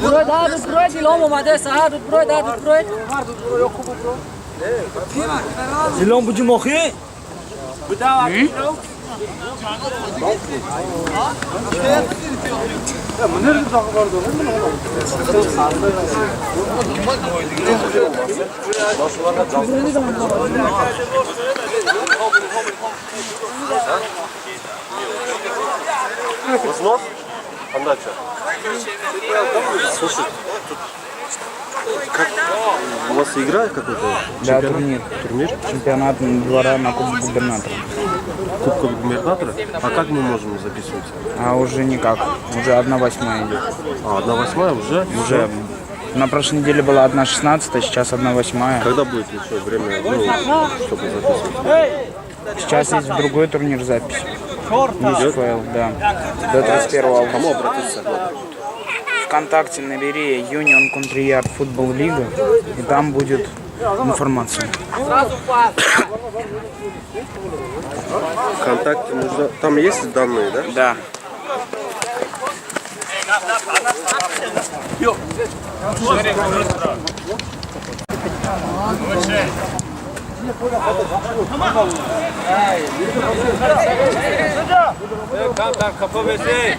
Buraya daha tut buraya silom omade saha tut buraya daha tut buraya. Silom bucu mohi. Buda silom. Ya bunlar da takı vardı onun mu? Взнос? Отдача. Слушай, как у вас игра какой-то? Да, турнир. Турнир? Чемпионат двора на Кубок губернатора. Кубка губернатора? А как мы можем записываться? А уже никак. Уже 1/8 идет. А, 1/8 уже? Уже. На прошлой неделе была 1/16, сейчас 1/8. Когда будет еще время, чтобы записываться? Сейчас есть другой турнир запись. Есть ФЛ, да. До 31 августа. Кому обратиться? ВКонтакте набери Union Country Yard Football League, и там будет информация. ВКонтакте нужно... Там есть данные, да? Да. Kanka kafa versin.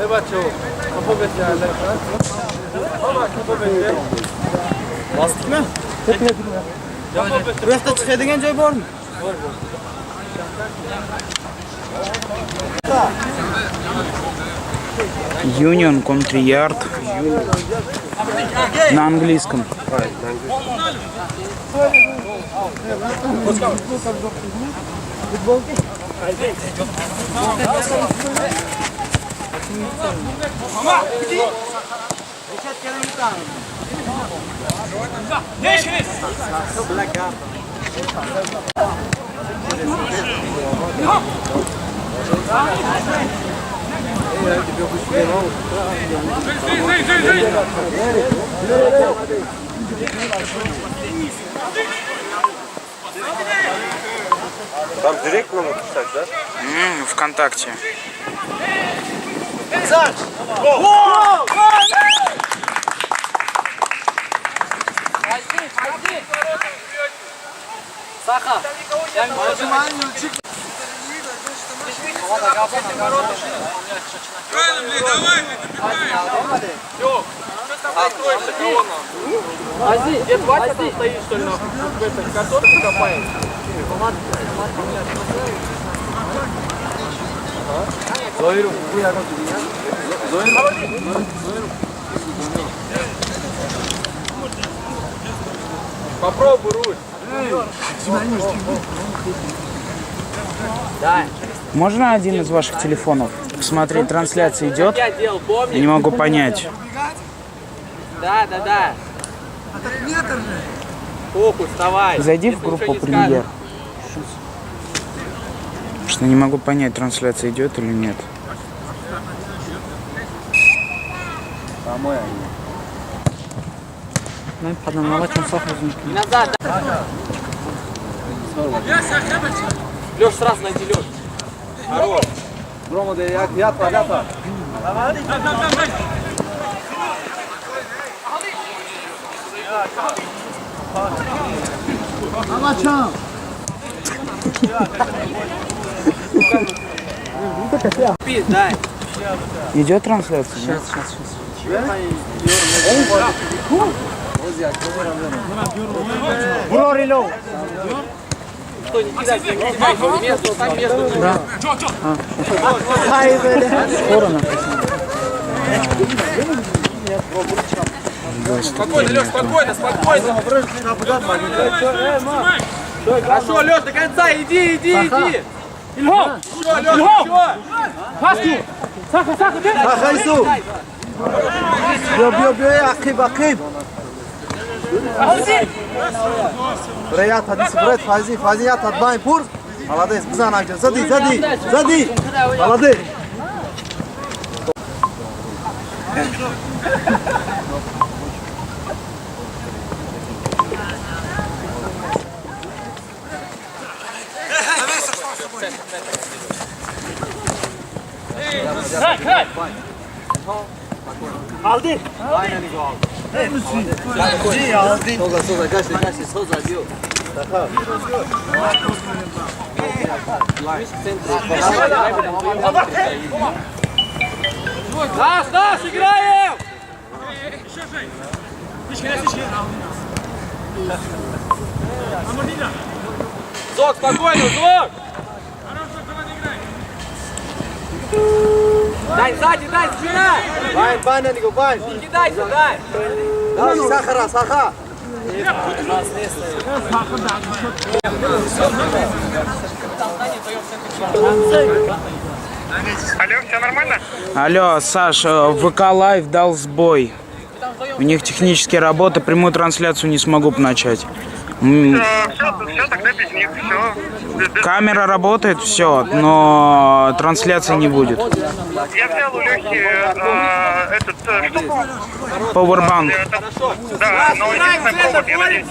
Evet çoğu. Kafa versin. Bastık mı? Burası çıkardığın joy var mı? Union Country Yard на английском. Там директ надо писать, да? ВКонтакте. Саха. Ази, дед Вася там стоит, что ли, в этой картошке копает? Зоиру, попробуй руль. Да. Можно один из ваших телефонов? Посмотреть, трансляция идет? Я делал, помнишь? Я не могу понять. Да. Фокус, вставай. Зайди в Если группу ничего не премьер. скажешь. Что не могу понять, трансляция идет или нет. И назад, да. Лёш, сразу найди Лёш. Хорош. Рома, да ятва. Пи, дай. Идет трансляция? Сейчас. Что, не кидай, не кидай, между, там между. Скоро написано. Спокойно, Лёш, спокойно. Хорошо, Лёш, до конца, иди. Ильхом! Еще, Лёш, еще! Паску! Саха, Саха, Ису! Бьё, Акиб! Buraya yat hadi Fred Fazi yat hadi bayım pur. Молодец, Бзан Акча, сади. Молодец. Aldı. Aynen iyi aldı. Soza, kaçtı, soza diyor. Наш, играем! Зок, спокойно, Зок! Дай, сзади, дай, спина! Bayın Nigo, bayın. Кидай сюда! Давай, Саха. Алло, все нормально? Алло, Саш, ВК Лайв дал сбой. У них технические работы, прямую трансляцию не смогу начать. Все, тогда без них, все. Камера работает, все, но трансляции не будет. Я взял у Лехи штуку. Powerbank. Да, но единственная провод, я надеюсь.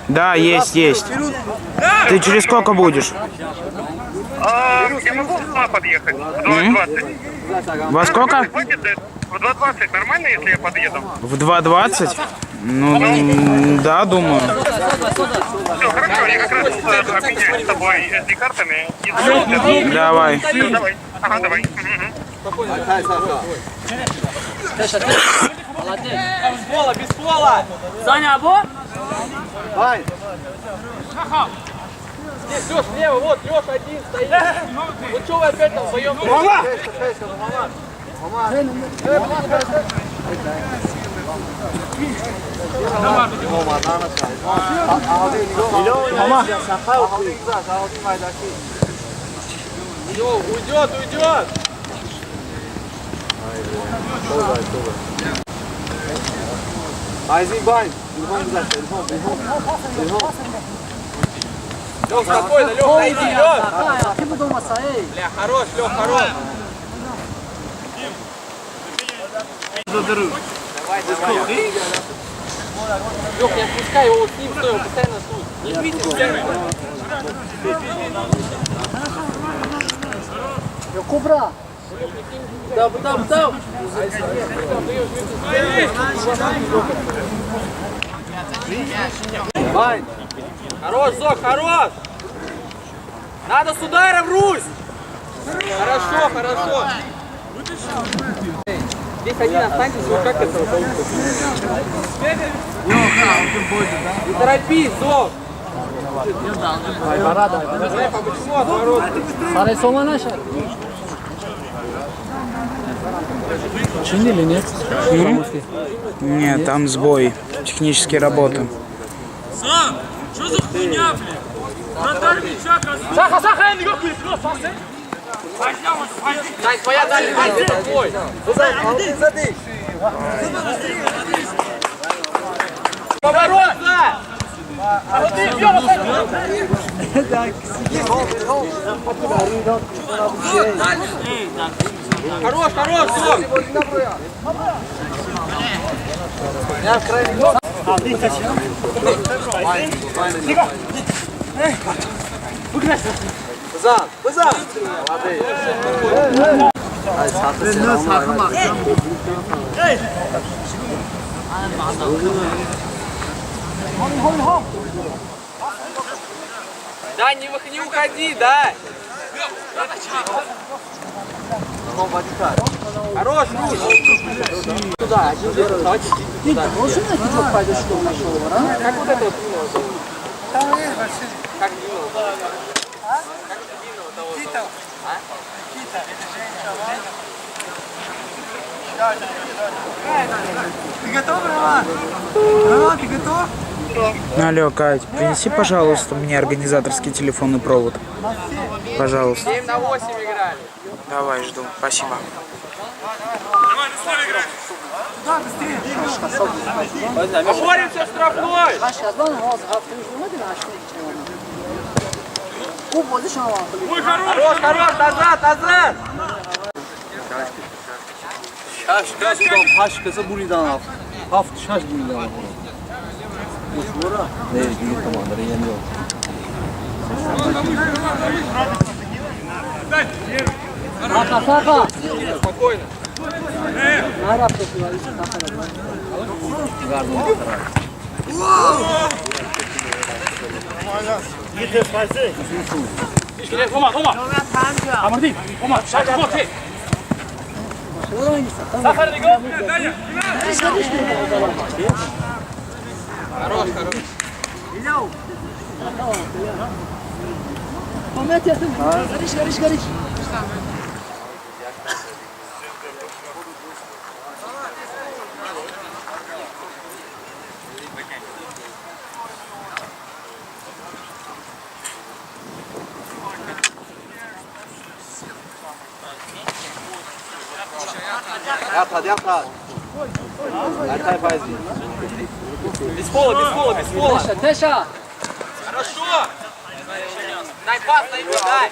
Да, есть. Ты через сколько будешь? Я могу в 2 подъехать, в 2:20. Во сколько? Хватит, в 2:20 нормально, если я подъеду? В 2:20? Ну, да, думаю. Все, хорошо, я как раз обменяюсь с тобой SD-картами и зайду. Давай. Всё, давай. Ага, давай. Мгм. Без пола, без пола! Саня, або? Bayın. Здесь, Леш, слева, вот, Леш один стоит. Ну что вы опять там вдвоем? Все, уйдет! Fazi bayın. İlham güzel, İlham. Лех, спокойно, Лех, найди, Лех! Бля, хорош, Лех, хорош! Лех, не отпускай его с ним, стой, он постоянно тут. Не жмите, стерви. Там. Bayın. Хорош, Зок, хорош! Надо с ударом, Русь! Хорошо. Здесь один останьтесь, вот как это получится? Не торопись, Зок! Почему отворот? Чинили, нет? Нет, там сбой. Технические работы. Сам, что за хуйня, блин? Вратарь мяча, Саха, я не могу перепрыгнуть, Дай, твоя дальняя, это твой! Sadi. Поворот, да! Хорош, Зок! Bzan. Да, не уходи, да! Хорош, Русь! Туда, один где-то, давайте туда. Как вот это вот длинного зовут? Как длинного? Как длинного того зовут? Ты готов, Роман? Ты готов? Алло, Кать, принеси, пожалуйста, мне организаторский телефонный провод. Пожалуйста. 7 на 8 играли. Давай, жду. Спасибо. Давай, Руслан, играй. Боремся в штрафной! Хорош, хорош, назад, назад! Şaş buradan paşkası buradan al. Haft şaş buradan al. Uçmura. Ne değil tamamdır yemiyor. Спокойно. Рома! Амардин! Рома! Шаг вот ты! Сахар, Даня! Хорош, хорош. Yat hadi yat hadi. Ertay Faizi. Без пола, без пола, без пола. Хорошо. Дай пас, дай ему, дай.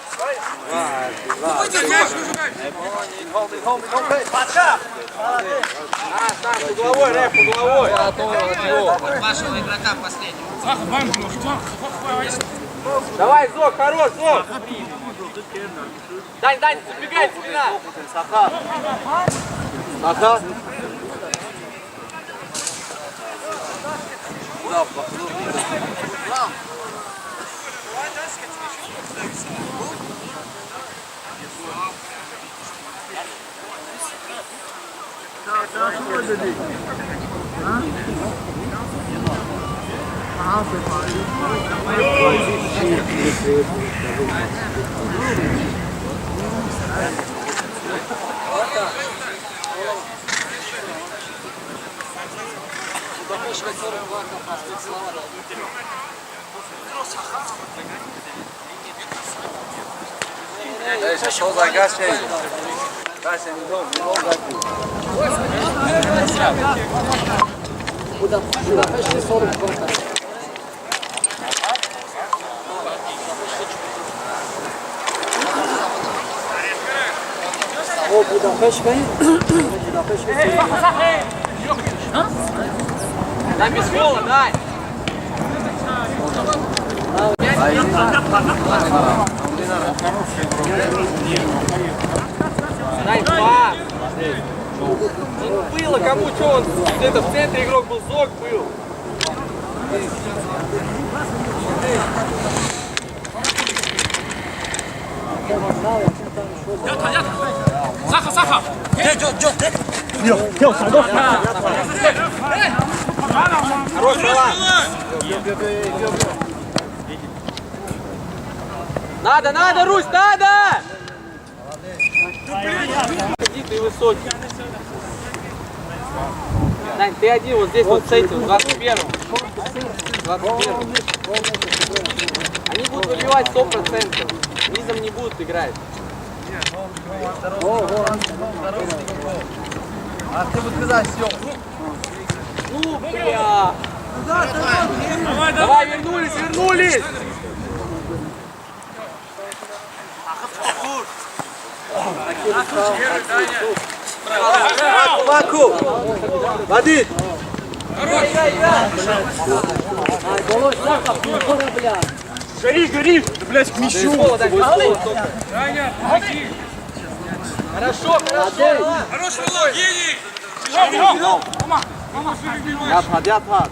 Саш, угловой, рэп, угловой. Сахар, бам! Давай, Зок, хорош, Зок. Дань, Дань, забегай, спина. Saka. Saka. Что за газ? Газ не дом, не дом Дай без пола, дай. Дай пас. Было кому что, он где-то в центре игрок был, Зок был. Сахар, Сахар! Хорош, Милан. Надо, надо, Русь, надо! Иди, ты высокий. Дань, ты один вот здесь вот с этим, 21-м. 21-м. Они будут выбивать 100%. Низом не будут играть. А ты вот когда сел? Ну, бля! Давай, вернулись, вернулись! Маку! Вадит! Гори, гори! Блять, к мячу! Хорошо, хорошо! Хорош, Володь, гений! Бегом, бегом! Рома, Рома, Yat hadi yat hadi.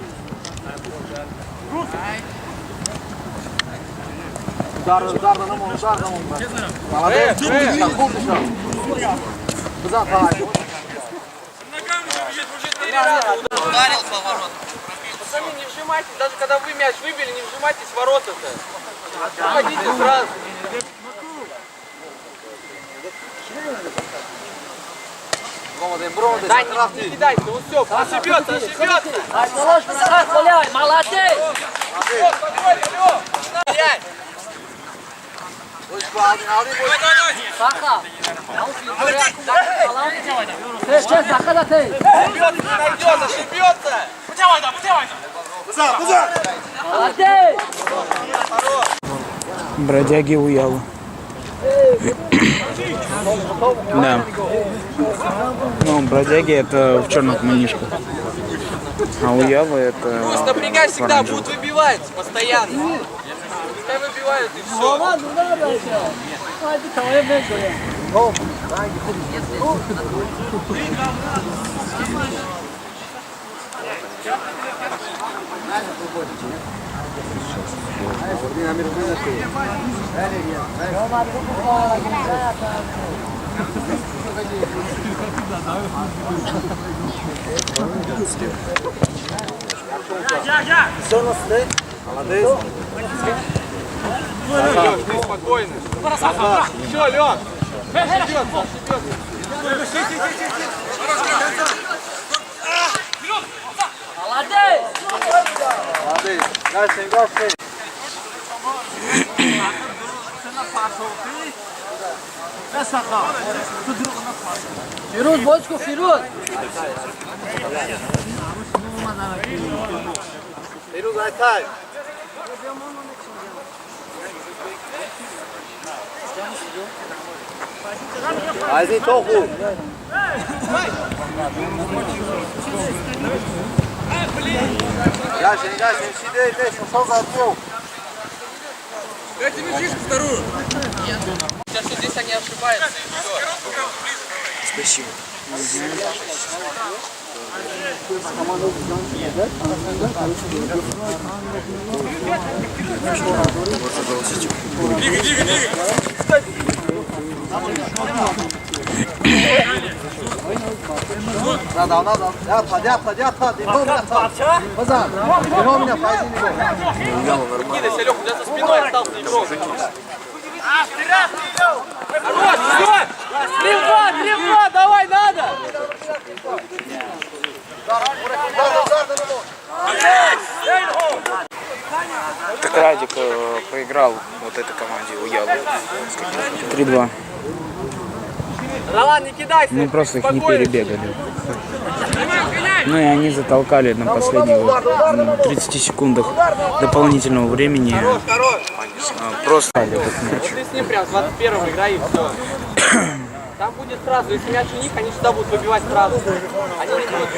Udardan ama udardan ama. Молодец, кул дышал. Куда давай? Ударил по воротам. Пацаны, не вжимайтесь, даже когда вы мяч выбили, не вжимайтесь в ворота-то. Уходите сразу. Дань, не кидайся, он все, ошибется, ошибется. Молодец! Спокойно, Лёв, Бродяги Уялы. Да. Ну, бродяги это в черных манишках. А Уялы это... Пусть напрягай всегда, будут выбивать постоянно. Пускай выбивают и все. Лёш, ты спокойно. Все, Лёш. Фирuz, бочку, Фирuz! Firuz Aytay. Ayzin Tohu. Я сидеть, что за отбор? Сейчас вот здесь они ошибаются и все. Спасибо. Надо. Ята. Базар. Бегом меня, пойди не Кидайся, Лёха, у тебя за спиной остался игрок. Хорош, все! 3-2, давай, надо! Так Радик проиграл вот этой команде Уялы. 3-2. Ролан, не кидайся! Мы просто их не перебегали. Ну и они затолкали на последних 30 секундах дополнительного времени. Просто этот мяч. Ты с ним прям с 21-м играй и все. Там будет сразу, если мяч у них, они сюда будут выбивать сразу. Они не будут.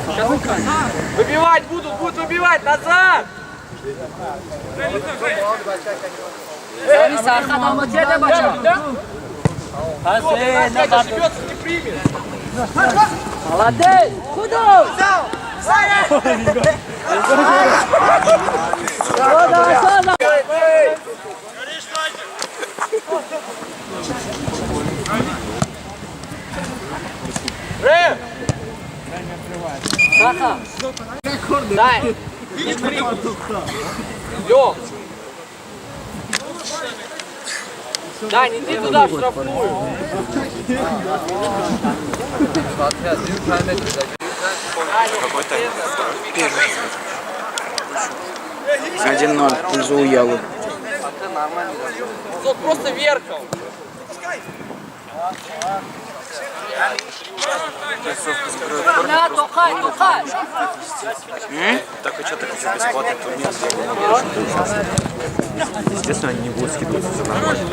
Сейчас выбивать будут выбивать назад! Опять ошибется, не примет. Молодец! Худой! Саха! Дай! Лёх! Да, не иди туда, в штрафную! 1-0 в пользу Уялы. Зод просто верхом! Тухай! Так и что-то хочу бесплатный турнир. Естественно, они не будут скидываться за нормально.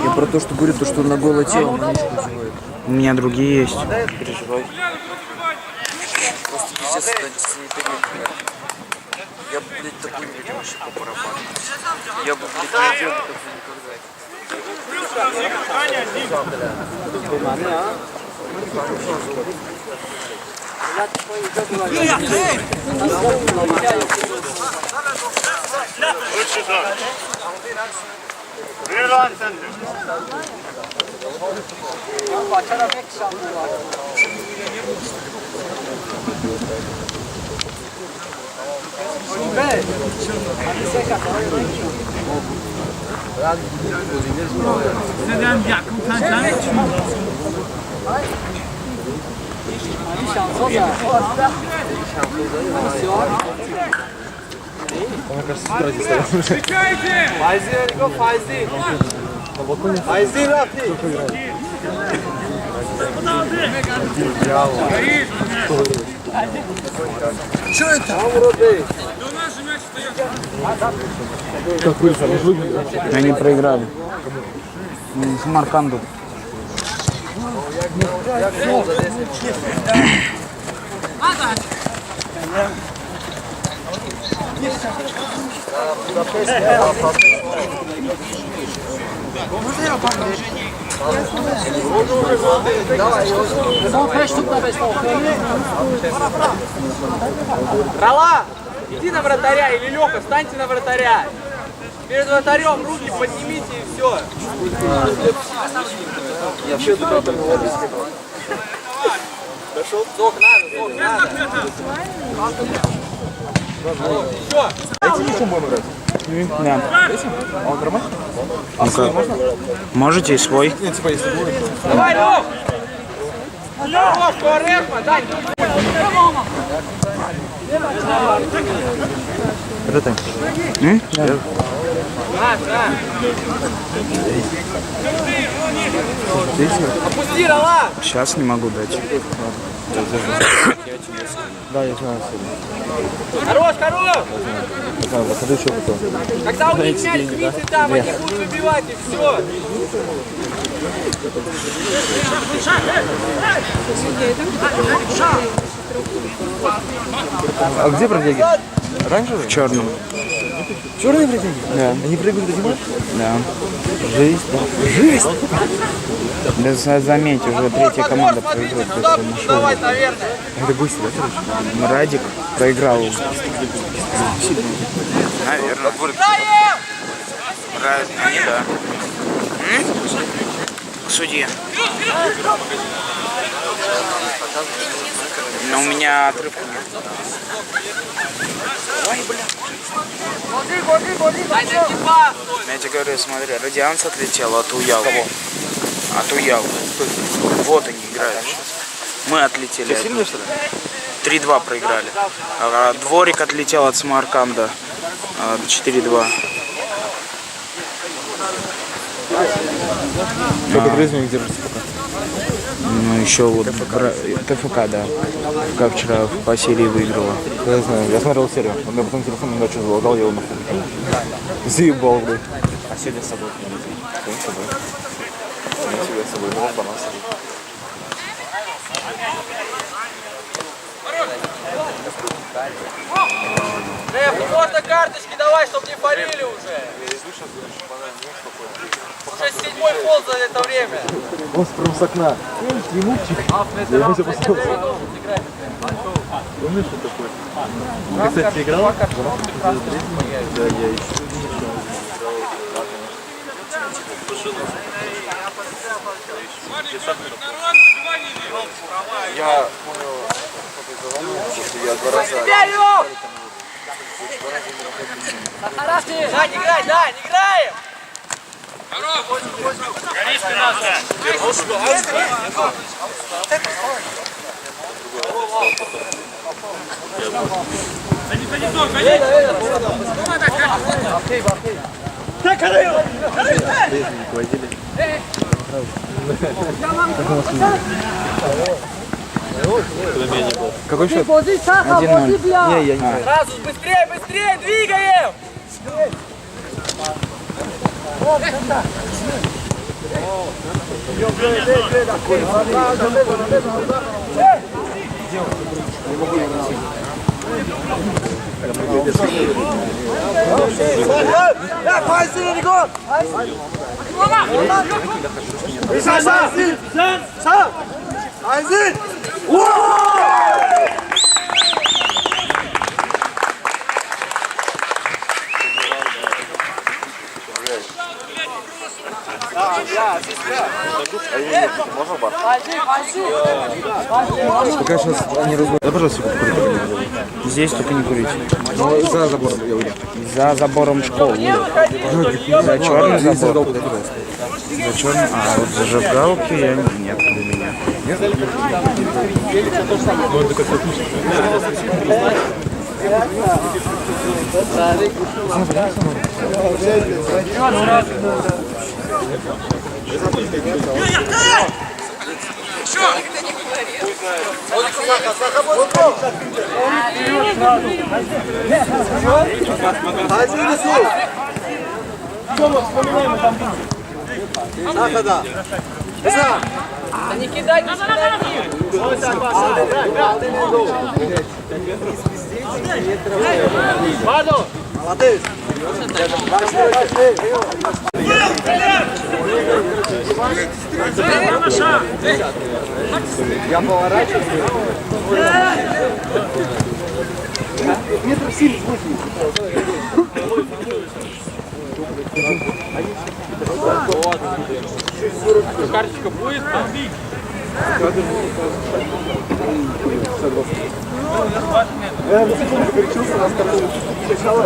Я про то, что говорю, что на голое тело манишку делает. У меня другие есть. Переживай. Просто пиздец, это не перед. Я бы, блядь, такой людям вообще по барабану. Я бы, блядь, не делал такого Лучше да. Виран центр. Бе! Файзи, Риго, файзи. Файзи, Рафи. Что это? Они проиграли. Самарканду. Ролан, иди на вратаря, или Лёха, встаньте на вратаря. Перед вратарем руки поднимите и все. Я все туда Пошел. Зок надо, зок надо. Все. Этим мячом будем играть? Да. А он нормально? А можно? Можете и свой. Нет, типа, если будет, то... Давай, Лёх. Лёх, Куаресма, дай. Это ты? Да. На. Опусти, Ролан. Сейчас не могу дать. Да, я знаю. Хорош. Посмотри, что потом. Когда у них мяч, видите там, они будут выбивать и все. А где бродяги? Оранжевые? В черном. Черные бродяги? Да. Они прыгают до зимы? Да. Жесть. Жесть! Да заметь, уже третья команда проигрывает. Сюда будут давать, наверное. Это гости, да, короче? Радик проиграл. Наверное. Разные, да. К судье. Но у меня отрывка нет. Ой, бля. Я тебе говорю, смотри, Радианс отлетел от Уял. Кого? От Уял. Вот они играют сейчас. Мы отлетели. Ты сильный, что ли? 3-2 проиграли. А Дворик отлетел от Самарканда. 4-2. Как отрезанник держится пока? Ну еще вот ТФК, да. ТФК вчера по серии выиграла. Я знаю, я смотрел серию. Он мне потом телефон на ночью залагал, я его нахуй. Заебал, блядь. А сегодня с собой? Сегодня с собой. Сегодня с собой, ну вот банан сидит. Рэп, ну можно карточки давай, чтобы не парили уже. Уже 7-й фол за это время. Он прям с окна. Емупчик. Я ему все поставил. Помнишь, что такое? Ты, кстати, играл? Да, я еще. Я понял, я 2 раза... Тебя, Лёх! Да, не играй, да, не играем! Горишь ты назад. Садись, Зок, садись. Какой счет? Пози, Саха, пози, бля. Не, я не знаю. Сразу, быстрее, быстрее, двигаем! Пока сейчас они разводят. Да, пожалуйста, секунду, курить не забудь. Здесь только не курить. Ну, за забором, я уверен. За забором школы. За черный забор. За черный. А вот зажигалки нет у меня. Да не кидай, не кидай. Я поворачиваюсь. Метров 7-8. Карточка будет?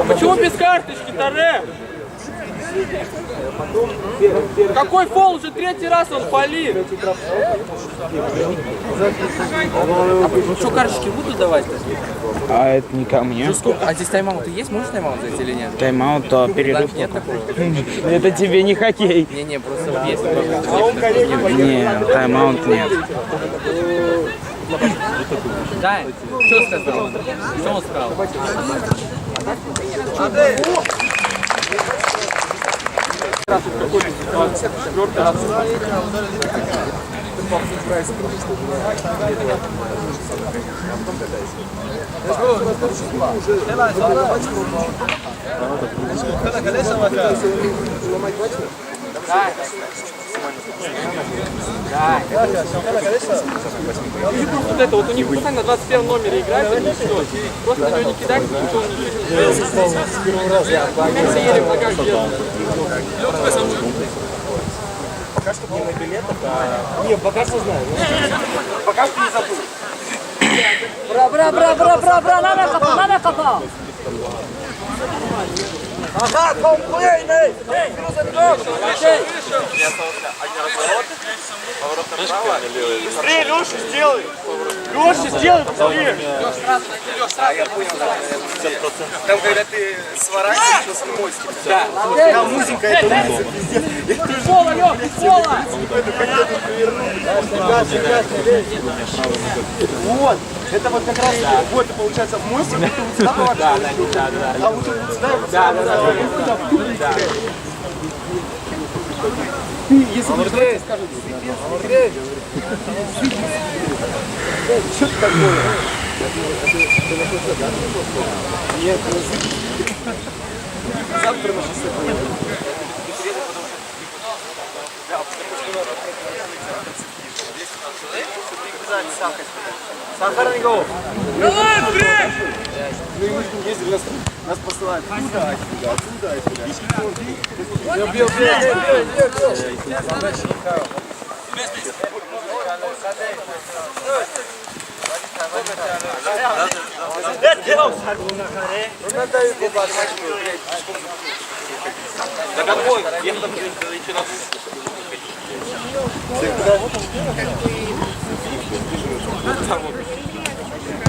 Почему без карточки, Таре? Какой фол? Уже третий раз он палит. Ну что, карточки будут давать? А это не ко мне. А здесь тайм-аут есть? Можешь тайм-аут взять или нет? Тайм-аут, то перерыв. Нет такого. Это тебе не хоккей. Не, просто вот есть. Не, тайм-аут нет. Да, что сказал? Что он сказал? Вот это вот у них пацан на 21 номере играет, и все. Просто на него не кидать, ничего он ничего не делает. Еле в ногах делает. Пока что не на билетах, а... Не, пока что знаю. Пока что не забыл. Бра, надо копал. Ага, конкурентный! Быстрее, Леша, сделай! Леша, сделай, быстрее! Там, когда ты сворачиваешь с мостика. Да. Там узенькая эта улица, пиздец. Пола, Лёх, пола! Вот, это вот как раз, вот, получается, мостик, это вот сюда поворачиваешь. А вот сюда, вот сюда. Ты, если не знаешь, скажут, что это такое? Нет, завтра на шоссе поедем. Сахарный гол. Давай, Андрей! Ну и мы с ним ездили, нас посылают отсюда. Бил. Да какой? Я там еще раз.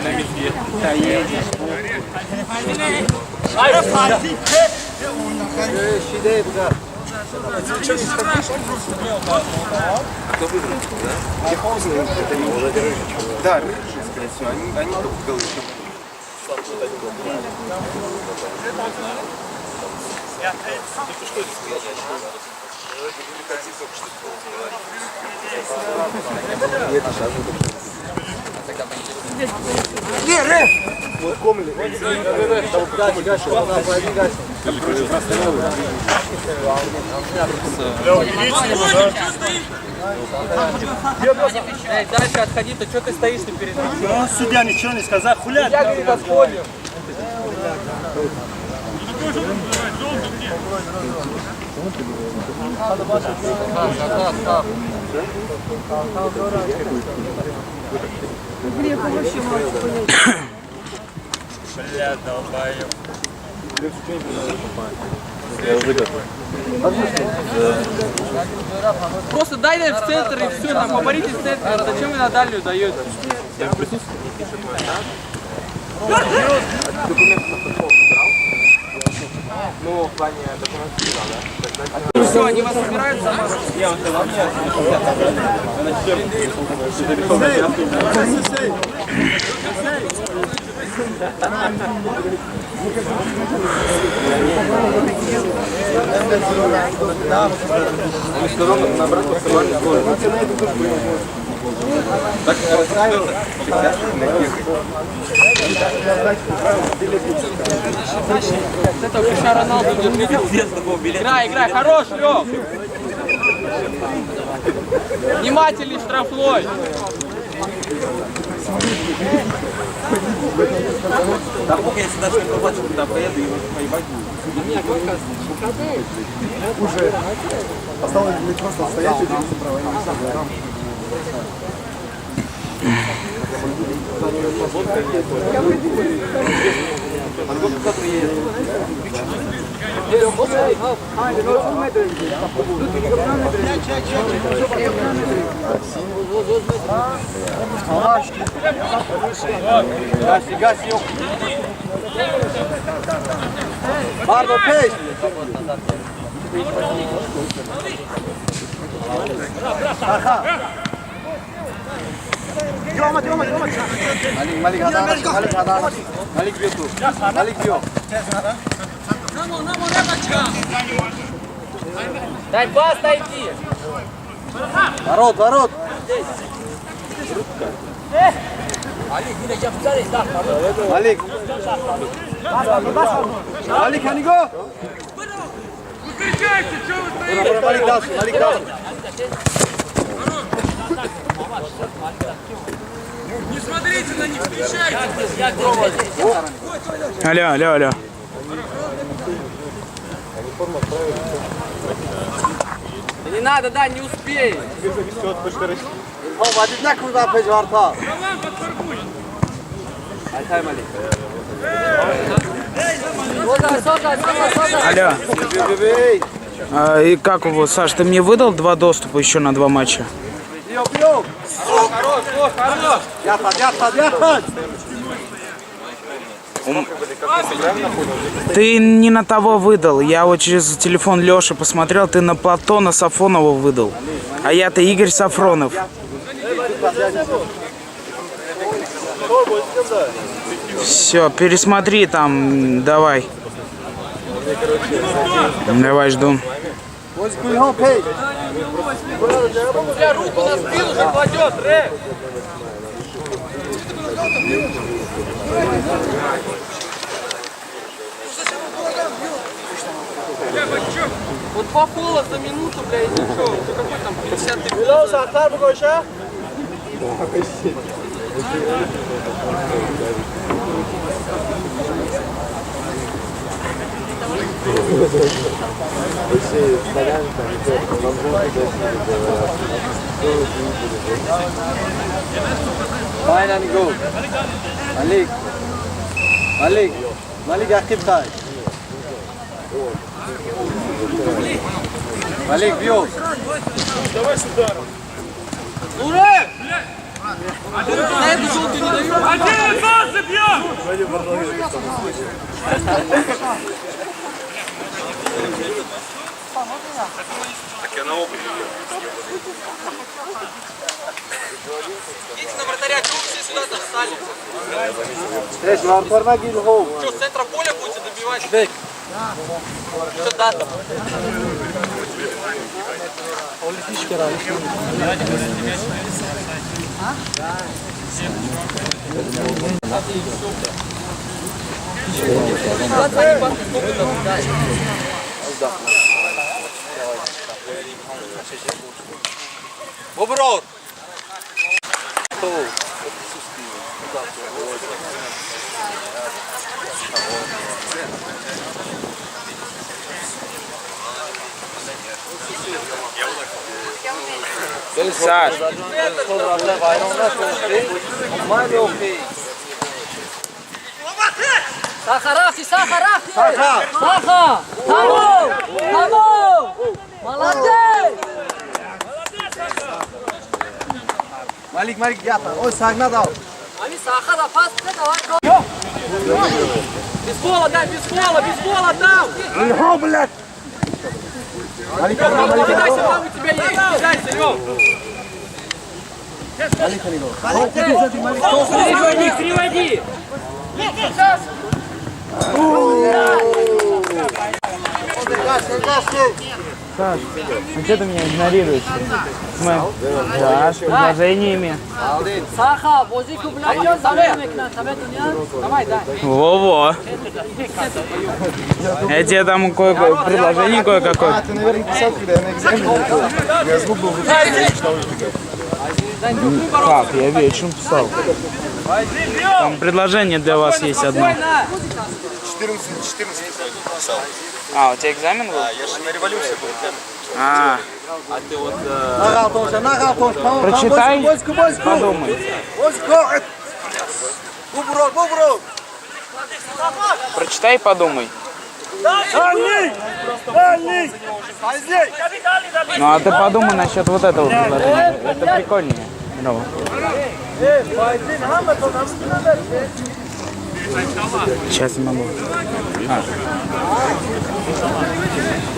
На месте. Кто выиграл? Да, Рыжий, скорее всего. Они только голы. Вот комли. Эй, дальше отходи, то что ты стоишь перед ним? Судья ничего не сказал, хуля. Я говорю, подходим. Бля, долбоёб. Я уже готов. Просто дайте в центр и все, там поборитесь в центре. Зачем вы на дальнюю даете? Ну, в плане документов, да? Все, они вас собираются? Это пуша Роналду держи. Играй, хорош, Лёв. Внимательный штрафной. Там пока я сюда что-то побачу, куда поеду и поебать уже осталось просто стоять и двигаться право. Гаси, Барбо, пей! Malik Hadan. Malik bio tu. Malik bio. Дай пас, дойди. Ворот. Malik. Malik, can you go? Выключайте, что вы стоите? Malik down. Не смотрите на них, встречайте. Алло. Да не надо, да, не успеешь. Hadi ne kurda pejarta. Роман, подфарбуй. Aytay Malik. Алло. Bey. И как его, Саш, ты мне выдал 2 доступа еще на 2 матча? Yok. Хорош. Yat. Ты не на того выдал. Я вот через телефон Лёши посмотрел, ты на Платона Сафонова выдал. А я-то Игорь Сафронов. Все, пересмотри там, давай. Давай, жду. Бля, руку на спину уже кладет, Рек. Вот 2 фола за минуту, бля, и ничего. Ну какой там 50-й фол? Fine and go. Malik akib tay. Malik bio. Ну, Рек! На эту желтую не даю. 1-2 забьем! Идите на вратаря, что вы все сюда встали? Tres vartarına gir home. Что, с центра поля будете добивать? Бек. Что дата? Оборот. Саш, Саха, Рафти, Саха, Рафти! Саха! Тому! Тому! Молодец! Malik, Malik, yata. Ой, сагна дал. Ами Саха, да пас, давай! Без фола, дай, без фола там! Легко, блядь. Malik, Malik, Кидайся, там у тебя есть, кидайся, Лёв! Приводи, приводи! Саш, а что ты меня игнорируешь? Да, с предложениями. Саха, вози кублячон, давай, давай, дай. Во-во. Я тебе там предложение кое-какое. ты, наверное, писал, когда я на экзамене был. Я звук был выключен, начал убегать. Как? Я вечером писал. Там предложение для вас есть одно. 14 писал. А, у тебя экзамен был? Я же на революции был. А, Нагал тоже. прочитай, подумай. Бубру. Прочитай и подумай. Ну а ты подумай насчет вот этого предложения. Это прикольнее. Здорово. Сейчас не могу.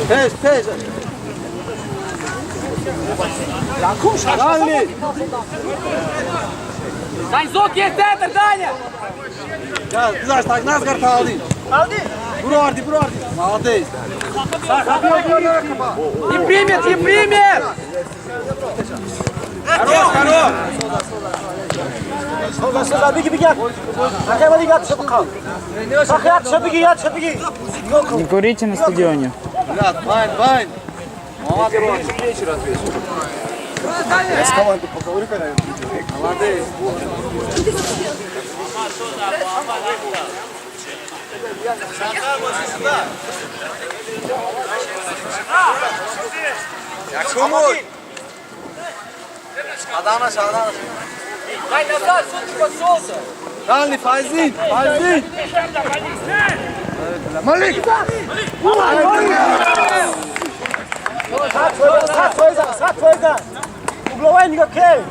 Tez. Даньзок, есть центр, Даня! Güzel, tak Nazgar aldı. Buru ardı. Молодец. Не примет! Хорош! Не курите на стадионе. Байн. Мама вечер ответил. Я с командой поговорю, когда я приду. Молодец. Акумуль. Adana. Дай назад, что ты подсолся? Дальний, Файзин. Malik. Сад твоя. Угловая никакая.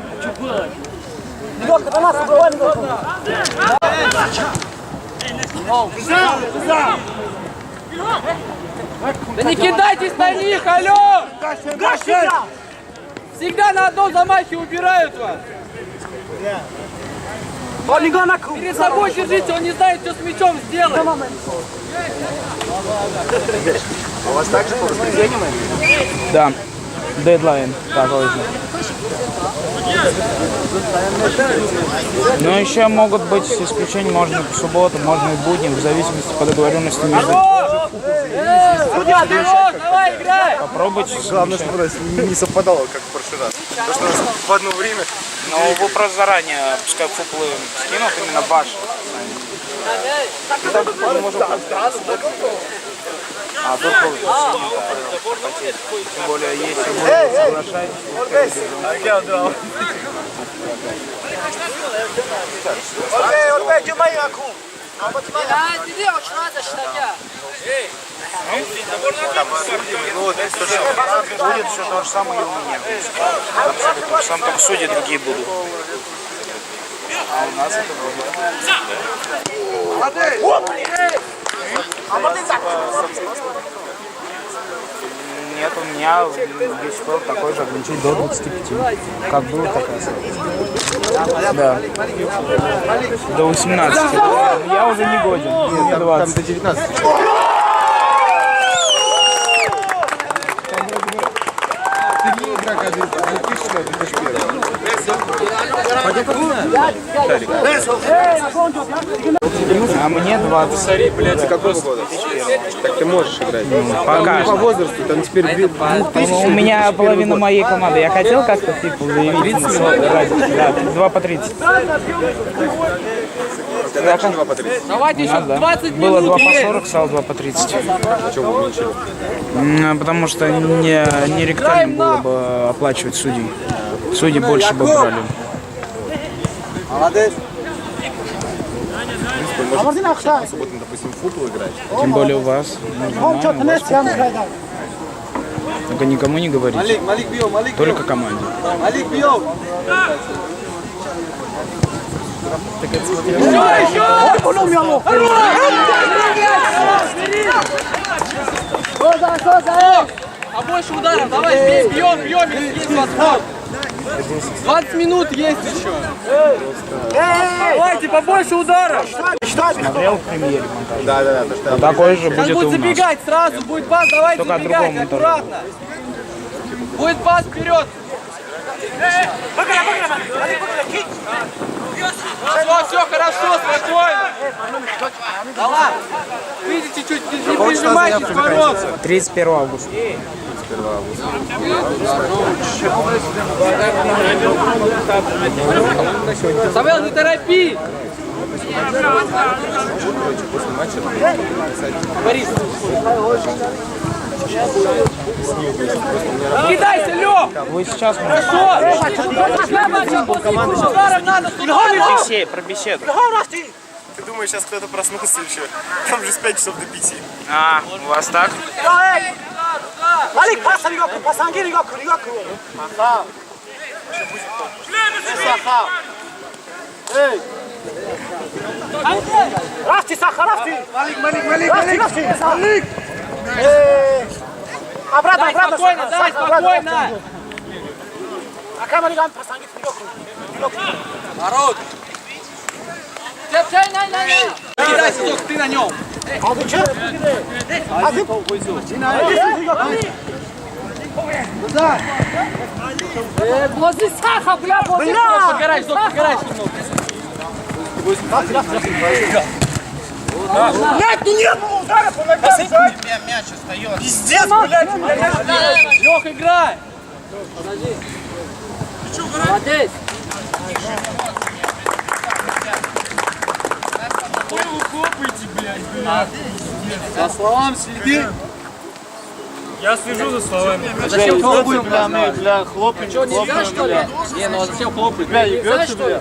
Никак это нас угловая никакая. Да не кидайтесь на них, алло! Всегда на одном замахе убирают вас. Перед собой держите, он не знает, что с мячом сделать. У вас также по воскресеньям? Да, дедлайн такой же. Но еще могут быть исключения, можно по субботам, можно и будням, в зависимости по договоренности между... Судья, давай, играй! Попробуйте. Главное, чтобы у нас не совпадало, как в прошлый раз. Потому что у нас в одно время... Но вы просто заранее, пускай фуплы скинут именно баш. А тут тем более, если вы соглашаетесь, ну вот будет все то же самое и у меня. Абсолютно то же самое, только судьи другие будут. А у нас это Нет, у меня весь спорт такой же, ограничение до 25. Как было, так и осталось. Да. До 18. Я уже не годен. Мне 20. Там до 19. А мне 20. Блядь, какого года? Так ты можешь играть. Пока. По возрасту, там теперь 2000. У меня половина моей команды. Я хотел как-то типа заявить на свой ради. Да, 2 по 30. Ты начал 2 по 30? Давайте еще 20 Было 2 минут по есть. 40, стало 2 по 30. Чего вы уменьшили? Потому что неректально было бы оплачивать судей. Судьи больше бы брали. Молодец. Тем более у вас. Только никому не говорите. Малик бьет, Малик Только команде. Малик бьет. Побольше ударов, давай, здесь бьем, есть возможность. 20 минут есть еще. Давайте, побольше ударов. Смотрел в премьере монтаж? Да. Такой же Сейчас будет и будет у нас. забегать сразу, будет пас, давайте Только забегать, другому аккуратно. Будет пас вперед. Все, хорошо, спокойно. Да ладно. Видите, чуть не прижимайтесь к воротам. 31 августа. Самвел, не торопи. Борис. Кидайся, Лёв. Вы сейчас Хорошо. Ударом надо туда. про беседу. Ты думаешь, сейчас кто-то проснулся еще? Там же с 5 часов до 5. А, у вас так? Малик, паса, пасанги, Ригаку. Саха. Эй! Рафти, Саха, Рафти! Малик! Эй! Обратно! Спокойно, дай, спокойно. А камера пасанги, Ригаку. Народ. Кидайся, только ты на нем. Возле Саха, бля, возле Погорай, немного. Блядь, ну не было удара по ногам! Мяч остается. Пиздец, блядь! Лех, играй. Молодец. За словам следи. Я слежу за словами. Зачем хлопаем? Бля, хлопаем. Что, нельзя, что ли? Не, ну а зачем хлопать? Бля, Нельзя, что ли?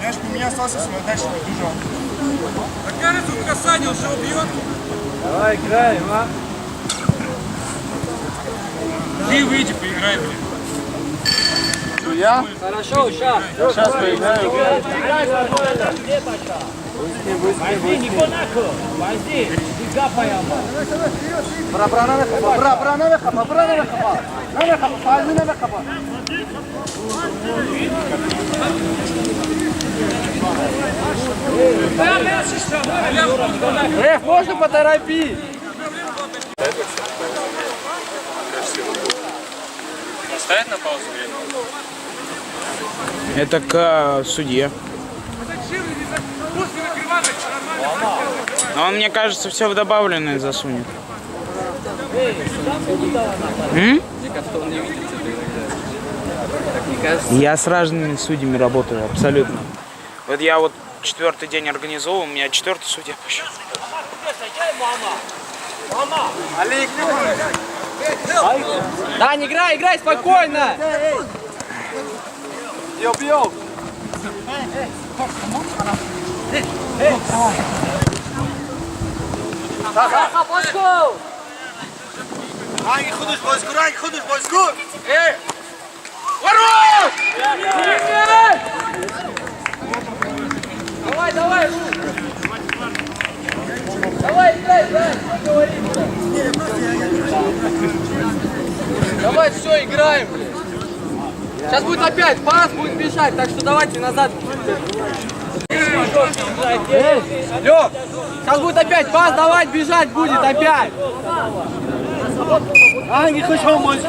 Мяч у меня остался, но дальше не бежал. Какая тут касание, он же убьет. Давай, играем, а? Ты выйди, поиграй, блин. Я? Хорошо, сейчас. Сейчас поиграем. Реф, можно поторопить? Поставить на паузу время? Это к судье. Но он, мне кажется, все в добавленное засунет. Мне кажется, он не видит это. Я с разными судьями работаю, абсолютно. Вот я вот 4-й день организовал, у меня 4-й судья по счету. Да, не играй, спокойно. Бьем. Саха, Боску. Hangi Kudüs Bozkır? Давай, Давай, играй. Давай, все, играем. Сейчас будет опять пас, будет бежать, так что давайте назад. Лёх, сейчас будет опять пас, давать, бежать будет опять.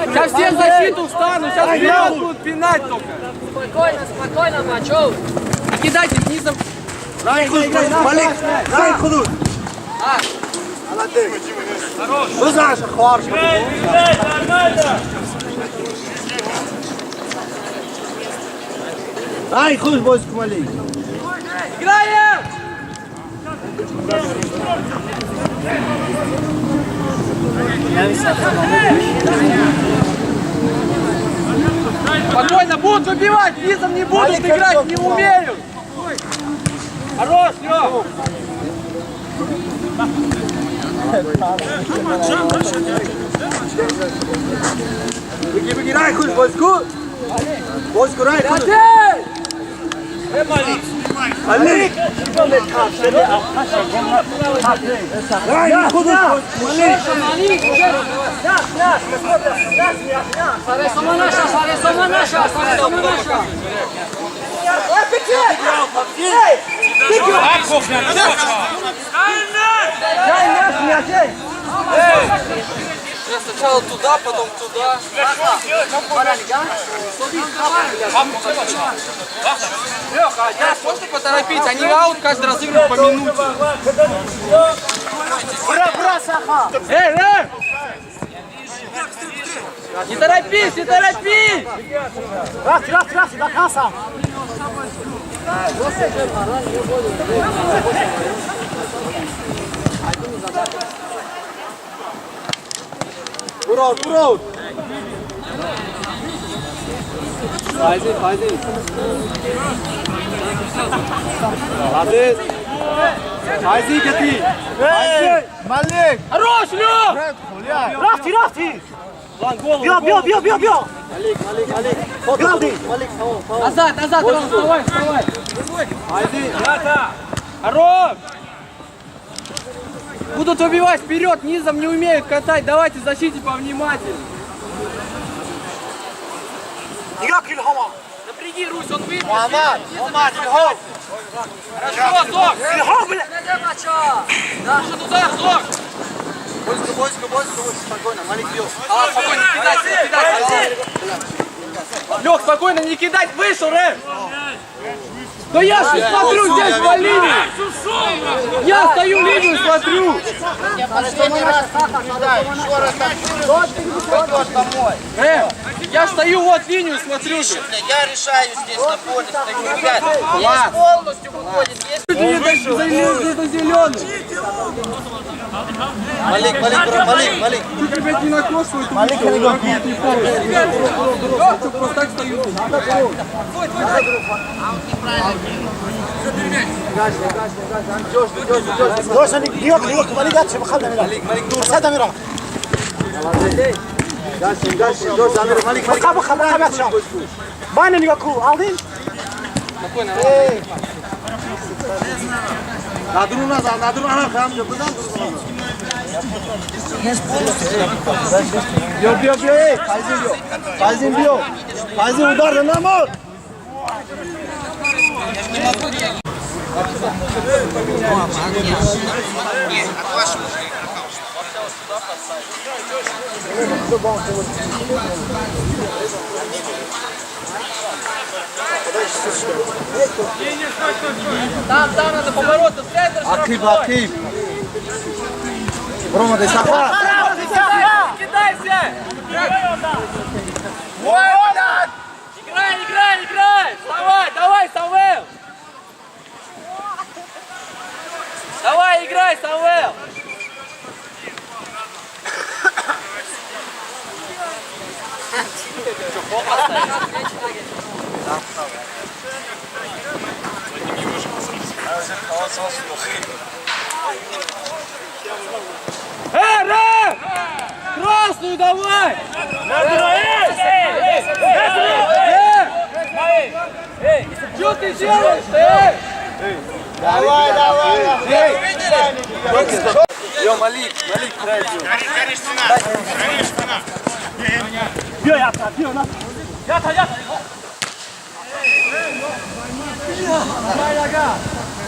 Сейчас все в защиту встанут, сейчас вперед будут пинать только. Спокойно, мачо. Кидайте низом. Ай, хуй Бозкır Malik. Играем! Спокойно, будут выбивать, низом не будут играть, не умеют. Хорош, Лёв. Беги, Райхуль, войску! Войску, Райхуль! Малик! Sare Somanasha, Sare Somanasha, Sare Somanasha. Я сначала туда, потом туда. Леха, а можно поторопить? Они аут каждый разыгрывают по минуте. Эй, эй! Не торопись, не торопись! Бурау! Файзи. Молодец! Файзи, гети! Малик! Хорош, Лёв! Рафти! Бьё! Малик! Назад, Ром, вставай! Файзи! Хорош! Будут выбивать вперед, низом не умеют катать. Давайте защите повнимательнее. Напряги, Русь, он выйдет. Хорошо, Зок! Уже туда, Зок! Войско, спокойно, Малик бьет. Спокойно, не кидай. Лёх, спокойно, не кидать, вышел, Рэм! Да я же смотрю здесь по линии! Я стою линию смотрю! Я стою вот линию смотрю! Я решаю здесь на поле, стою, ребят. Ладно. Полностью выходит, есть. Это зеленый! Малик! Ты тебя не накосывай, Малик, я просто так стою. Доша, бьет, Малик, дальше, выходи, Малик, сада, Мира. Дальше, Доша, Малик, Малик. Бана никакую, алдин? Спокойно, Надру назад, храмжа, Бьё, Файзин бьё. Файзин удар, намор. Там надо побороться, центр Актив. Рома, ты саха. Кидайся! Играй! Давай, Самвел! Давай, играй, Самвел! Рэм! Красную давай! Что ты делаешь? Давай. Йо, Малик, край. Горишь спина.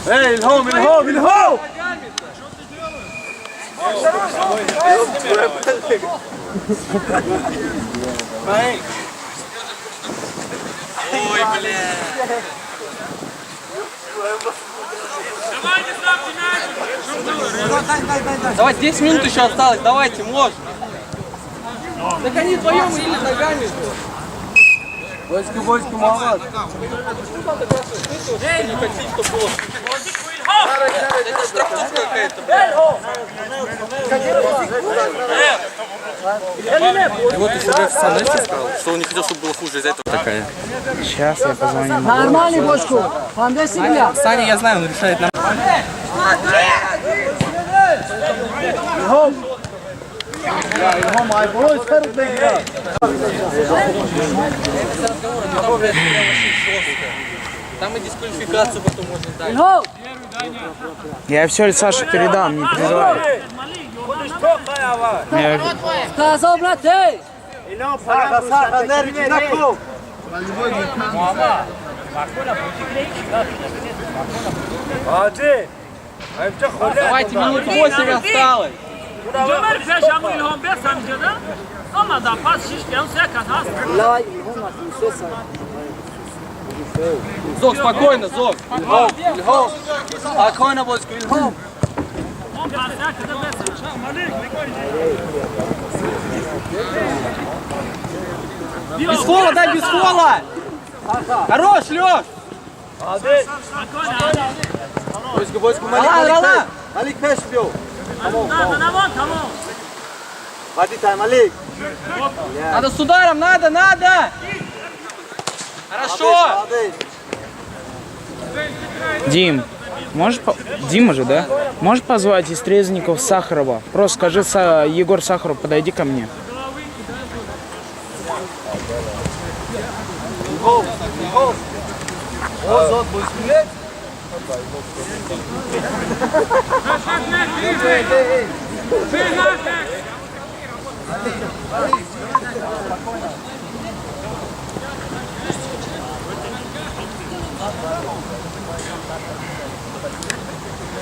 Эй, Ильхом! Ой, бля. Давай, 10 минут еще осталось, давайте, можно. Так они вдвоем или ногами. Войско, молодец. Не хотите, чтобы было. Это штрафовка какая-то. И вот ты себе в самом сказал, что он не хотел, чтобы было хуже из-за этого. Такая. Сейчас я позвоню. Нормальный бочку. Панде себя. Саня, я знаю, он решает нам. Там и дисквалификацию потом можно дать. Ильхом. Я все Саше передам, не переживай. Я- Сказал, брат, эй. Давайте, минут 8 осталось. Ջմեր փեշամու Իլհոմ բես ամջեდა, ամա դա պաս շիշկյան սեկան հաս։ لا İlhom atmışsa. Зок, спокойно, Зок. Ильхом, Ильхом. Спокойно, Бочку, Ильхом. Ոմ բասյա կդը բես շա մալիկ Без фола, дай без фола. Хорош, Лёш. Бочку, Бочку, Малик, Малик. Малик, пеш бил. Նավան թամոն։ Hadi tay Malik. Надо с ударом, надо. Хорошо. Hadi. Дим, можешь Дима же, да? Можешь позвать из Трезников Сахарова? Просто скажи, Егор Сахаров, подойди ко мне. Ozot bu ismi.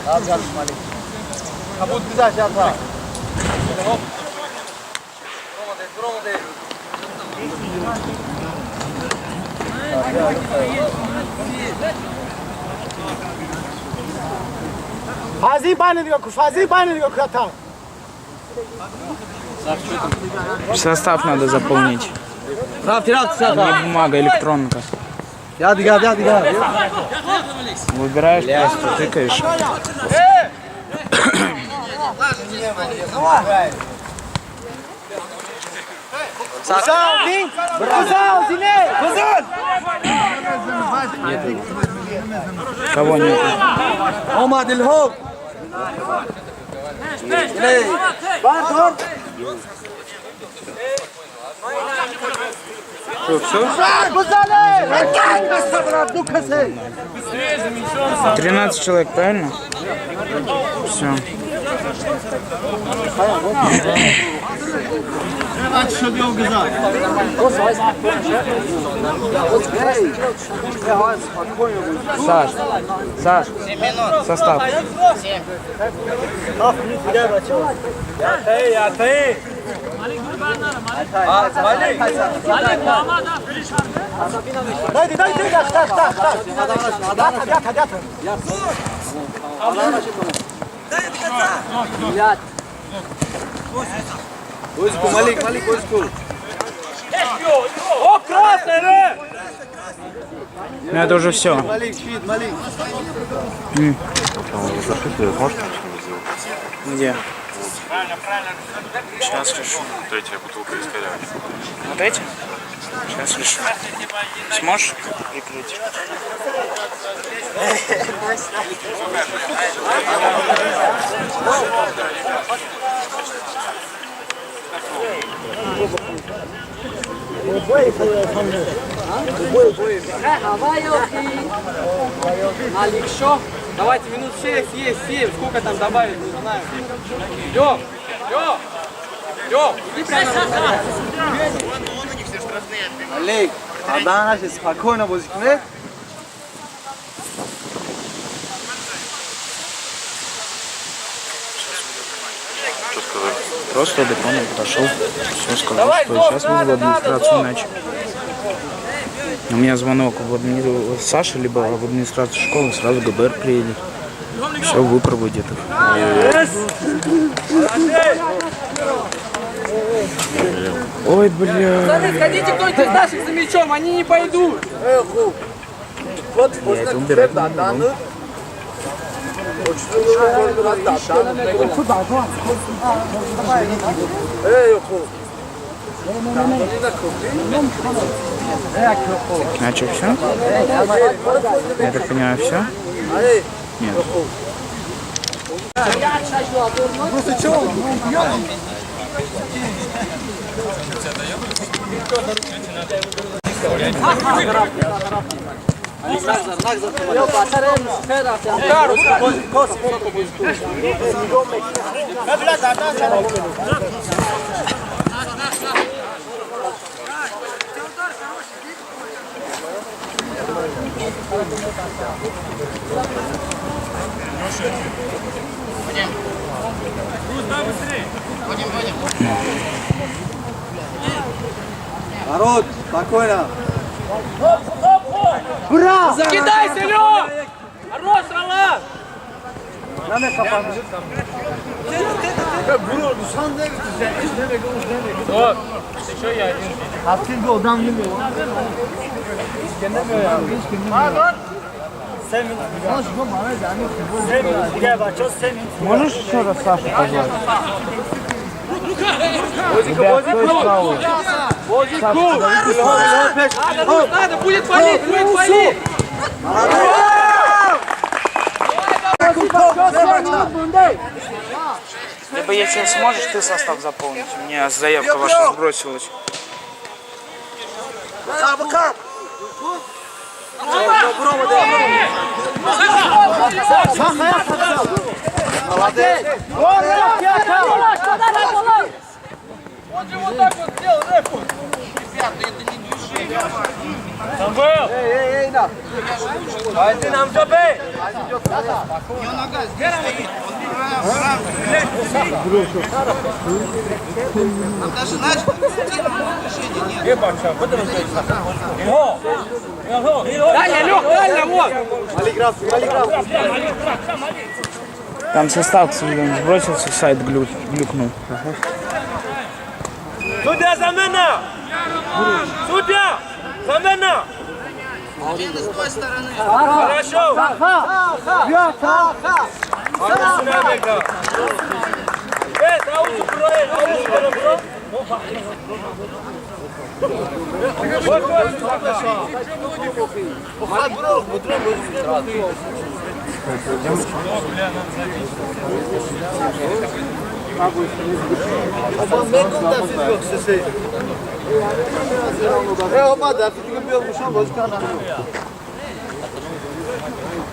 Az yap Malik. Kabut güzel şey yapma. Hop. Bravo de. Фази бани диго крата. Состав надо заполнить. Не бумага, электронка. Ya diga. Выбираешь, просто тыкаешь. Кого нет? Omad İlhom. Var. 13 человек, правильно? Все. Саш, состав. Մալիկ մամադա ֆրիշար։ Dayı Bozku Malik Bozku. О, красный, Ну это уже все. Malik şit Malik. Где? Сейчас решу. Дайте бутылку искоря. Вот эти? Сейчас решу. Сможешь прикрыть? Hava yok ki. Малик, шо? Давайте минут 6 есть, 7. Сколько там добавить, не знаю. Лёв, иди прямо. Malik. Adana şey spokojno bozikne. Просто до дома подошел, все сказал, что сейчас вызову администрацию мяч. У меня звонок в Саше, либо в администрацию школы, сразу ГБР приедет. Все выпроводит их. Ой, бля. Пацаны, сходите кто-нибудь из наших за мячом, они не пойдут. Я это убирать не могу. Значит, все? Я так понимаю, все? Нет. Народ, спокойно. Кидайся, Лёх! Хорош, Ролан! Можешь еще раз Сашу позвать? Ребят, кто правый? Надо, будет палить, будет палить! Либо если сможешь, ты состав заполнить. Мне заявка ваша сбросилась. Молодец. Он же вот так вот сделал, рэпу! Самвел! Эй, на. Пойди нам забей! Дальше, Лёх, дальше, вот! Там состав, к сожалению, сбросился, сайт глюкнул. Судья, замена! Судья! Замена! Хорошо!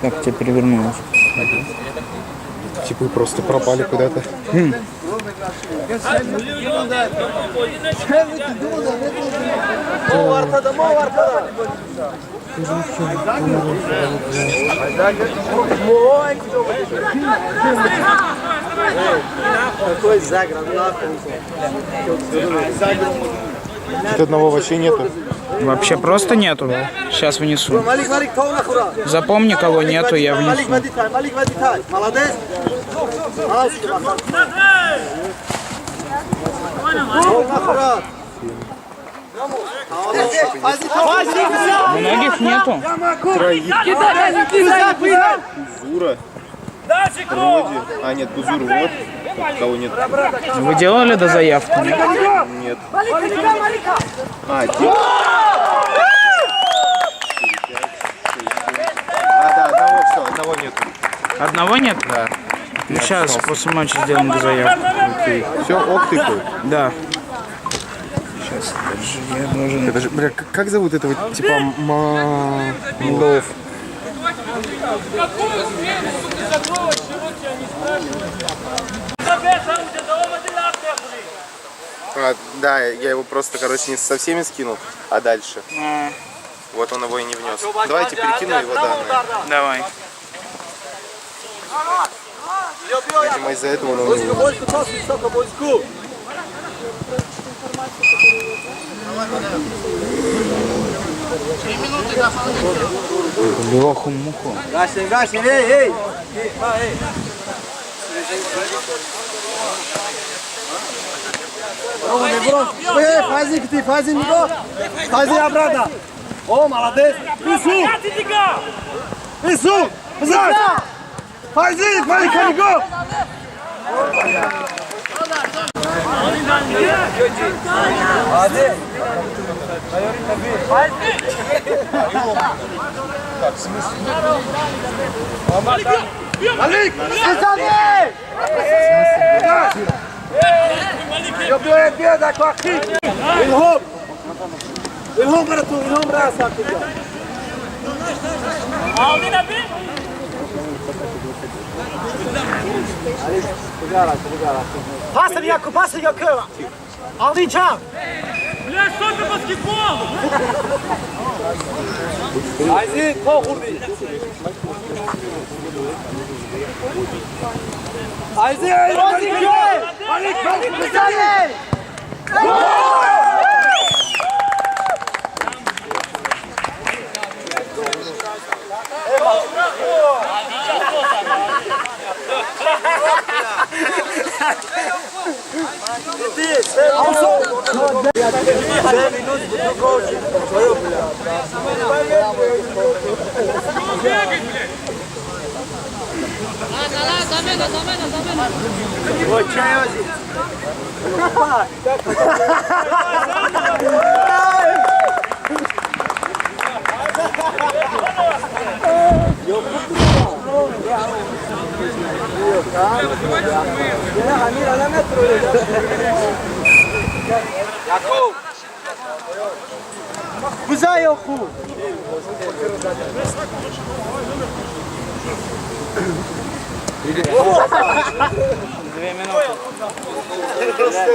Как тебе перевернулось? Типы просто пропали куда-то. Какой заград, Тут одного вообще нету. Вообще просто нету. Сейчас внесу. Малик, Малик, тауна хура. Запомни, кого нету, я Малик, внесу. Малик, молодец. Тауна хура. Многих нету. Бузура. Вроде. А, нет, Бузур, вот. Кого нет? Вы делали до заявку? Нет? Нет. А, типа. Да, одного все, одного нету. Одного нет? Да. Ну сейчас, после матча сделаем до заявку. Окей. Все, ок тыкают. Да. Сейчас, я должен... Это же, бля, как зовут этого типа Милов? Какую смену ты закроешь, широкий, они А, да, я его просто, короче, не со всеми скинул, а дальше. Вот он его и не внес. Давайте перекину его данные. Давай. Видимо, из-за этого он не внес. Леху-муху. Гашни, гашни, эй! Фази, ты, Фази, не го! Фази обратно! О, молодец! Пису! Пису! Faizi, Malik, can you go? Hadi. Malik, Sesane! eu bien d'accord. Ilhom. Ilhom para tu, Ilhom rasa kita. Aldın abi. Passa, Jakub, passa, Jakub! Alınca! Блядь, что это баскетбол? Haydi, top vurdu. Haydi, Malik, Malik, bir saniye! Jakub! Buzaj oku!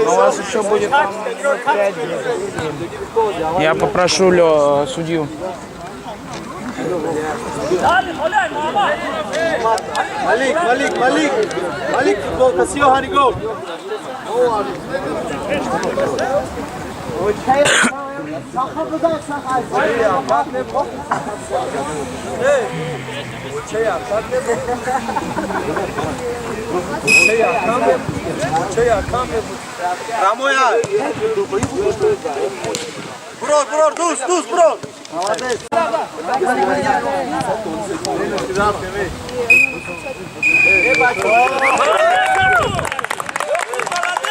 Но у вас еще будет там 5 дней. Я попрошу судью. Dale, olay mama. Malik, Malik, Malik. Malik, futbol kasıyor, hani gol. Ramoya. Bror, dus, bror. Молодец!